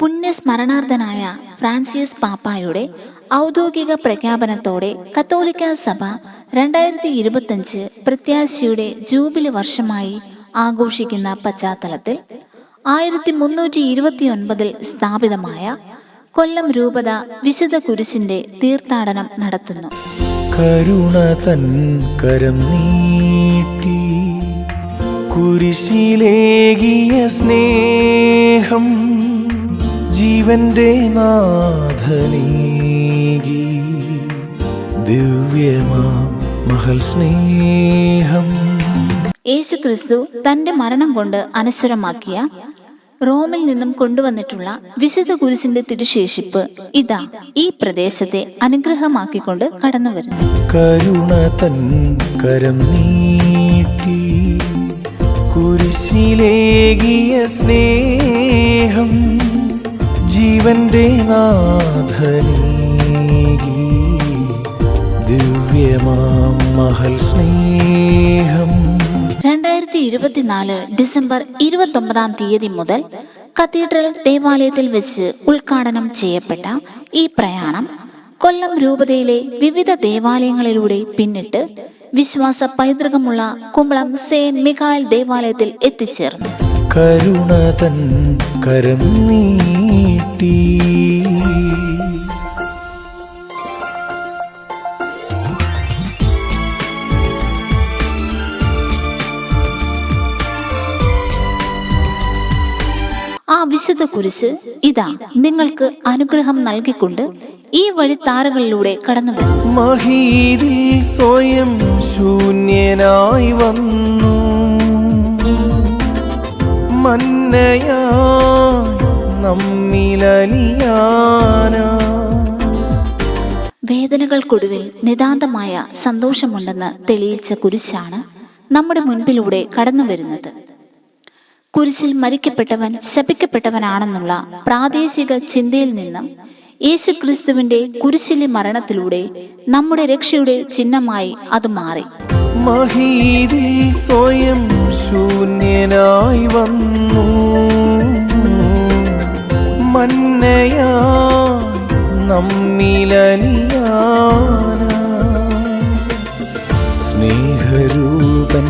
പുണ്യസ്മരണാർത്ഥനായ Francis പാപ്പായുടെ ഔദ്യോഗിക പ്രഖ്യാപനത്തോടെ കത്തോലിക്ക സഭ 2025 പ്രത്യാശയുടെ ജൂബിലി വർഷമായി ആഘോഷിക്കുന്ന പശ്ചാത്തലത്തിൽ 1329 സ്ഥാപിതമായ കൊല്ലം രൂപത വിശുദ്ധ കുരിശിന്റെ തീർത്ഥാടനം നടത്തുന്നു. കരുണ തൻ കരം നീട്ടി കുരിശിലേകിയ സ്നേഹം ജീവന്റെ നാഥനേകി ദിവ്യമാ മഹൽ സ്നേഹം. യേശുക്രിസ്തു തന്റെ മരണം കൊണ്ട് അനശ്വരമാക്കിയ റോമിൽ നിന്നും കൊണ്ടുവന്നിട്ടുള്ള വിശുദ്ധ കുരിശിന്റെ തിരുശേഷിപ്പ് ഇതാ ഈ പ്രദേശത്തെ അനുഗ്രഹമാക്കിക്കൊണ്ട് കടന്നു വരുന്നു. കരുണ തൻ കരം നീട്ടി കുരിശിലേകിയ സ്നേഹം ജീവന്റെ നാഥനേകി ദിവ്യമാം മഹൽ സ്നേഹം. 2024 ഡിസംബർ 29 മുതൽ കത്തീഡ്രൽ ദേവാലയത്തിൽ വെച്ച് ഉദ്ഘാടനം ചെയ്യപ്പെട്ട ഈ പ്രയാണം കൊല്ലം രൂപതയിലെ വിവിധ ദേവാലയങ്ങളിലൂടെ പിന്നിട്ട് വിശ്വാസ പൈതൃകമുള്ള കുമ്പളം സെയിന്റ് മിഖായേൽ ദേവാലയത്തിൽ എത്തിച്ചേർന്നു. കരുണ തൻ കരം നീട്ടി ആ വിശുദ്ധ കുരിശ് ഇതാ നിങ്ങൾക്ക് അനുഗ്രഹം നൽകിക്കൊണ്ട് ഈ വഴിത്താരകളിലൂടെ കടന്നു വരും. മഹീദിൽ സ്വയം ശൂന്യനായി വന്നു മന്നയായി നമ്മിലലിയാനാ. വേദനകൾക്കൊടുവിൽ നിതാന്തമായ സന്തോഷമുണ്ടെന്ന് തെളിയിച്ച കുരിശാണ് നമ്മുടെ മുൻപിലൂടെ കടന്നു വരുന്നത്. കുരിശിൽ മരിക്കപ്പെട്ടവൻ ശപിക്കപ്പെട്ടവനാണെന്നുള്ള പ്രാദേശിക ചിന്തയിൽ നിന്നും യേശുക്രിസ്തുവിന്റെ കുരിശിലെ മരണത്തിലൂടെ നമ്മുടെ രക്ഷയുടെ ചിഹ്നമായി അത് മാറി. മഹീദിൽ സ്വയം ശൂന്യനായി വന്നു മന്നയായി നമ്മിലലിയാനാ. സ്നേഹരൂപൻ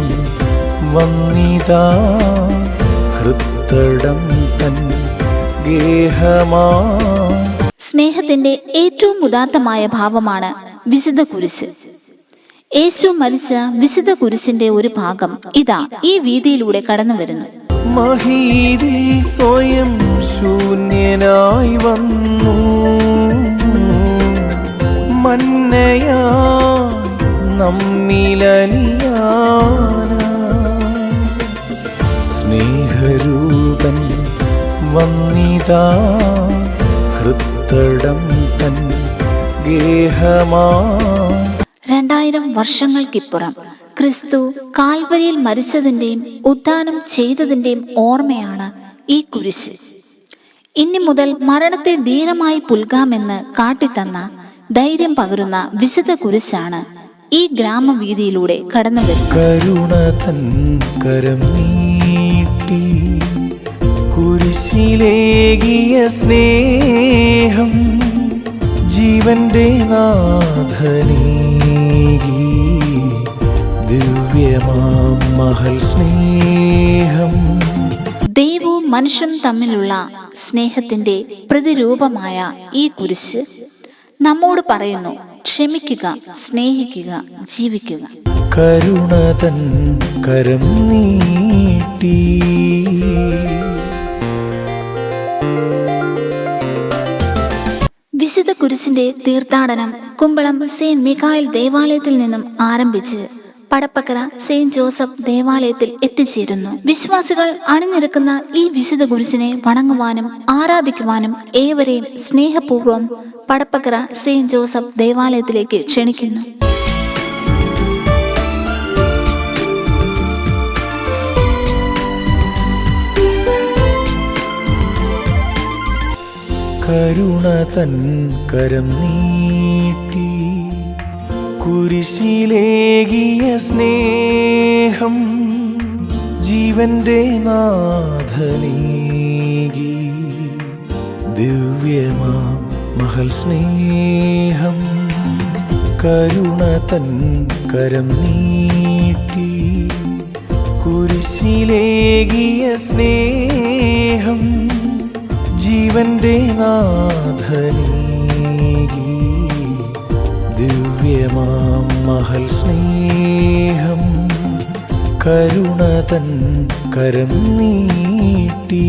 വന്നിതാ ഹൃത്തടം തൻ ഗേഹമാ. സ്നേഹത്തിന്റെ ഏറ്റവും ഉദാത്തമായ ഭാവമാണ് വിശുദ്ധ കുരിശ്. യേശു മരിച്ച വിശുദ്ധ കുരിശിന്റെ ഒരു ഭാഗം ഇതാ ഈ വീതിയിലൂടെ കടന്നു വരുന്നു. മഹീദിൽ സ്വയം ശൂന്യനായി വന്നു മന്നയായി നമ്മിലലിയാനാ. സ്നേഹരൂപൻ വന്നിതാ ഹൃത്തടം തൻ ഗേഹമാ. 2000 വർഷങ്ങൾക്കിപ്പുറം ക്രിസ്തു കാൽവരിയിൽ മരിച്ചതിന്റെയും ഉദ്ധാനം ചെയ്തതിന്റെയും ഓർമ്മയാണ് ഈ കുരിശ്. ഇനി മുതൽ മരണത്തെ ധീരമായി പുൽകാമെന്ന് കാട്ടിത്തന്ന ധൈര്യം പകരുന്ന വിശുദ്ധ കുരിശാണ് ഈ ഗ്രാമവീതിയിലൂടെ കടന്നു വരുന്നത്. കരുണ തൻ കരം നീട്ടി കുരിശിലേകിയ സ്നേഹം ജീവന്റെ നാഥനേകി ദിവ്യമാം മഹൽ സ്നേഹം. ദൈവവും മനുഷ്യനും തമ്മിലുള്ള സ്നേഹത്തിന്റെ പ്രതിരൂപമായ ഈ കുരിശ് നമ്മോട് പറയുന്നു, ക്ഷമിക്കുക, സ്നേഹിക്കുക, ജീവിക്കുക. കരുണ തൻ കരം നീട്ടി വിശുദ്ധ കുരിശിന്റെ തീർത്ഥാടനം കുമ്പളം സെയിന്റ് മിഖായേൽ ദേവാലയത്തിൽ നിന്നും ആരംഭിച്ച് പടപ്പക്കര സെയിന്റ് ജോസഫ് ദേവാലയത്തിൽ എത്തിച്ചേരുന്നു. വിശ്വാസികൾ അണിനിരക്കുന്ന ഈ വിശുദ്ധ കുരിശിനെ വണങ്ങുവാനും ആരാധിക്കുവാനും ഏവരെയും സ്നേഹപൂർവ്വം പടപ്പക്കര സെയിന്റ് ജോസഫ് ദേവാലയത്തിലേക്ക് ക്ഷണിക്കുന്നു. കരുണ തൻ കരം നീട്ടി കുരിശിലേകിയ സ്നേഹം ജീവന്റെ നാഥനേകി ദിവ്യമാം മഹൽ സ്നേഹം കരുണ തൻ കരം നീട്ടി കുരിശിലേകിയ സ്നേഹം ജീവന്റെ നാഥനേകി ദിവ്യമാം മഹൽ സ്നേഹം കരുണ തൻ കരം നീട്ടി